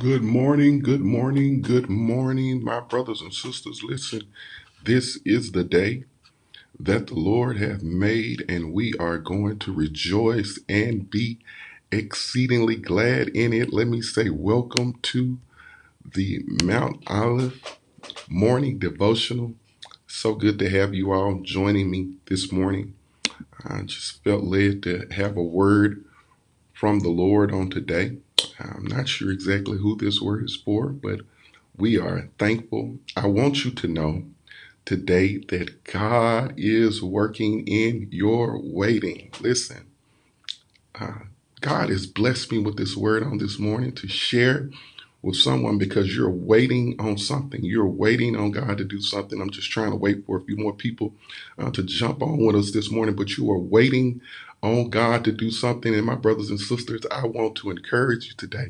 Good morning, good morning, good morning, my brothers and sisters. Listen, this is the day that the Lord hath made, and we are going to rejoice and be exceedingly glad in it. Let me say, welcome to the Mount Olive Morning Devotional. So good to have you all joining me this morning. I just felt led to have a word from the Lord on today. I'm not sure exactly who this word is for, but we are thankful. I want you to know today that God is working in your waiting. Listen, uh, God has blessed me with this word on this morning to share with someone because you're waiting on something. You're waiting on God to do something. I'm just trying to wait for a few more people to jump on with us this morning, but you are waiting on God to do something. And my brothers and sisters, I want to encourage you today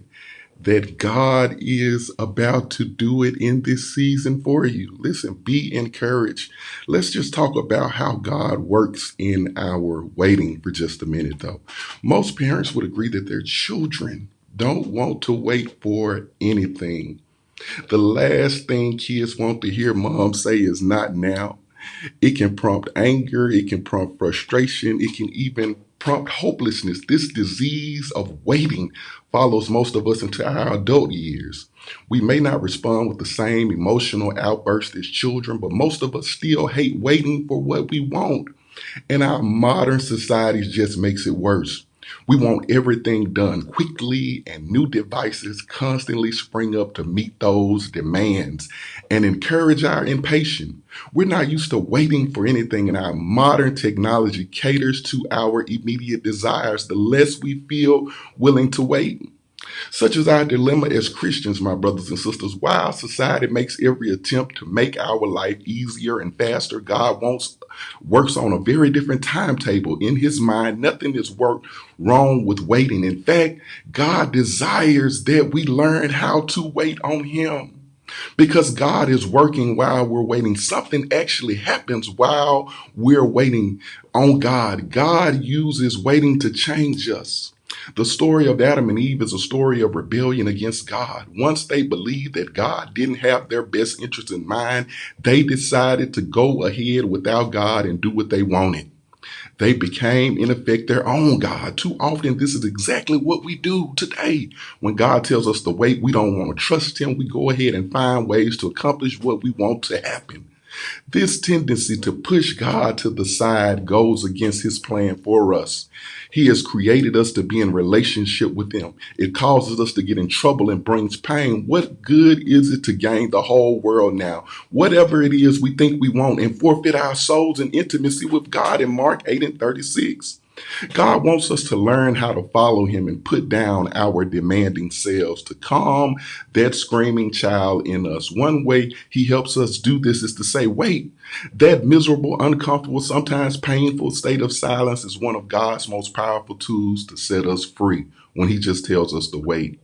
that God is about to do it in this season for you. Listen, be encouraged. Let's just talk about how God works in our waiting for just a minute, though. Most parents would agree that their children don't want to wait for anything. The last thing kids want to hear mom say is not now. It can prompt anger, it can prompt frustration, it can even prompt hopelessness. This disease of waiting follows most of us into our adult years. We may not respond with the same emotional outburst as children, but most of us still hate waiting for what we want. And our modern society just makes it worse. We want everything done quickly, and new devices constantly spring up to meet those demands and encourage our impatience. We're not used to waiting for anything, and our modern technology caters to our immediate desires. The less we feel willing to wait. Such is our dilemma as Christians, my brothers and sisters. While society makes every attempt to make our life easier and faster, God works on a very different timetable. In his mind, nothing is wrong with waiting. In fact, God desires that we learn how to wait on him. Because God is working while we're waiting. Something actually happens while we're waiting on God. God uses waiting to change us. The story of Adam and Eve is a story of rebellion against God. Once they believed that God didn't have their best interest in mind, they decided to go ahead without God and do what they wanted. They became, in effect, their own God. Too often, this is exactly what we do today. When God tells us to wait, we don't want to trust him. We go ahead and find ways to accomplish what we want to happen. This tendency to push God to the side goes against his plan for us. He has created us to be in relationship with him. It causes us to get in trouble and brings pain. What good is it to gain the whole world now? Whatever it is we think we want and forfeit our souls in intimacy with God in Mark 8 and 36. God wants us to learn how to follow him and put down our demanding selves to calm that screaming child in us. One way he helps us do this is to say, wait, that miserable, uncomfortable, sometimes painful state of silence is one of God's most powerful tools to set us free when he just tells us to wait.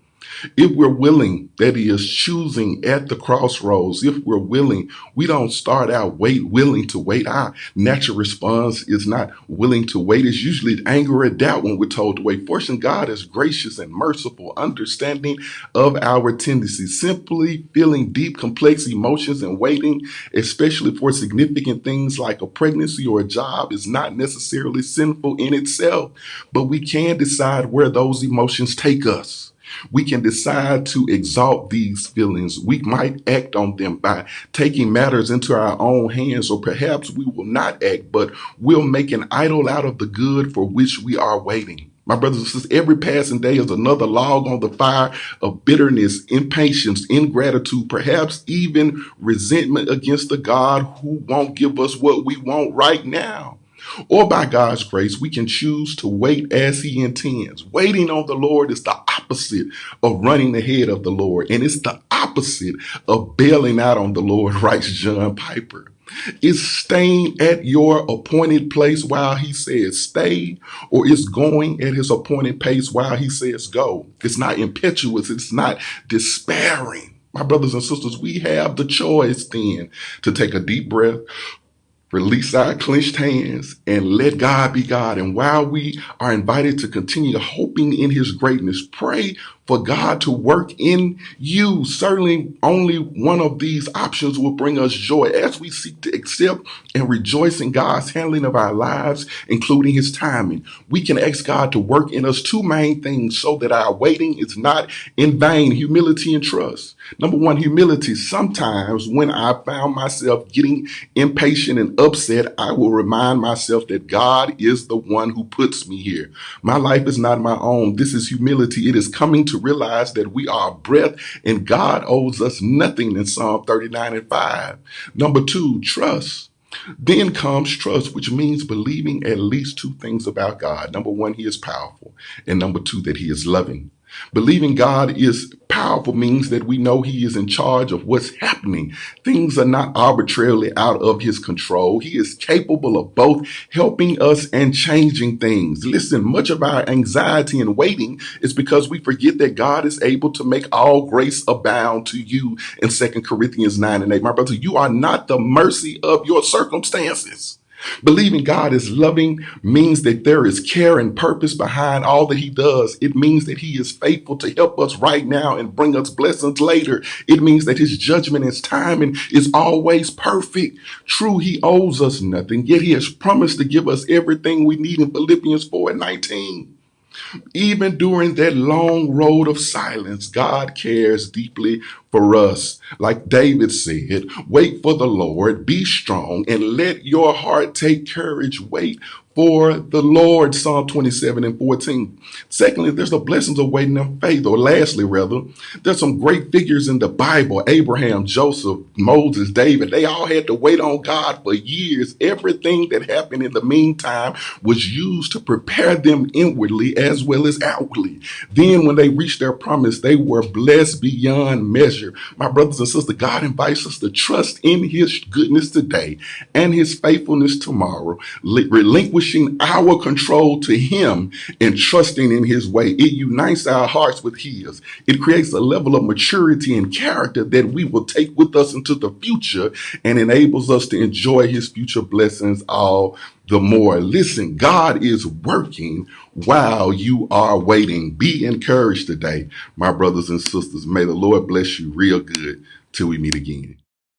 If we're willing, that is choosing at the crossroads, if we're willing, we don't start out willing to wait. Our natural response is not willing to wait. It's usually anger or doubt when we're told to wait. Fortunately, God is gracious and merciful, understanding of our tendencies. Simply feeling deep, complex emotions and waiting, especially for significant things like a pregnancy or a job, is not necessarily sinful in itself, but we can decide where those emotions take us. We can decide to exalt these feelings. We might act on them by taking matters into our own hands, or perhaps we will not act, but we'll make an idol out of the good for which we are waiting. My brothers and sisters, every passing day is another log on the fire of bitterness, impatience, ingratitude, perhaps even resentment against the God who won't give us what we want right now. Or by God's grace, we can choose to wait as he intends. Waiting on the Lord is the opposite of running ahead of the Lord. And it's the opposite of bailing out on the Lord, writes John Piper. It's staying at your appointed place while he says stay, or it's going at his appointed pace while he says go. It's not impetuous. It's not despairing. My brothers and sisters, we have the choice then to take a deep breath, Release our clenched hands and let God be God. And while we are invited to continue hoping in his greatness, pray for God to work in you. Certainly only one of these options will bring us joy as we seek to accept and rejoice in God's handling of our lives, including his timing. We can ask God to work in us two main things so that our waiting is not in vain: humility and trust. Number one, humility. Sometimes when I found myself getting impatient and upset, I will remind myself that God is the one who puts me here. My life is not my own. This is humility. It is coming to realize that we are a breath and God owes us nothing in Psalm 39:5. Number two, trust. Then comes trust, which means believing at least two things about God. Number one, he is powerful. And number two, that he is loving. Believing God is powerful means that we know he is in charge of what's happening. Things are not arbitrarily out of his control. He is capable of both helping us and changing things. Listen, much of our anxiety and waiting is because we forget that God is able to make all grace abound to you in 2 Corinthians 9:8. My brother, you are not the mercy of your circumstances. Believing God is loving means that there is care and purpose behind all that he does. It means that he is faithful to help us right now and bring us blessings later. It means that his judgment, his timing is always perfect. True, he owes us nothing, yet he has promised to give us everything we need in Philippians 4:19. Even during that long road of silence, God cares deeply for us. Like David said, wait for the Lord, be strong, and let your heart take courage. Wait for the Lord, Psalm 27:14. Secondly, there's the blessings of waiting in faith, or lastly, rather, there's some great figures in the Bible: Abraham, Joseph, Moses, David. They all had to wait on God for years. Everything that happened in the meantime was used to prepare them inwardly as well as outwardly. Then when they reached their promise, they were blessed beyond measure. My brothers and sisters, God invites us to trust in his goodness today and his faithfulness tomorrow, relinquishing our control to him and trusting in his way. It unites our hearts with his. It creates a level of maturity and character that we will take with us into the future and enables us to enjoy his future blessings all the more. Listen, God is working while you are waiting. Be encouraged today, my brothers and sisters. May the Lord bless you real good till we meet again.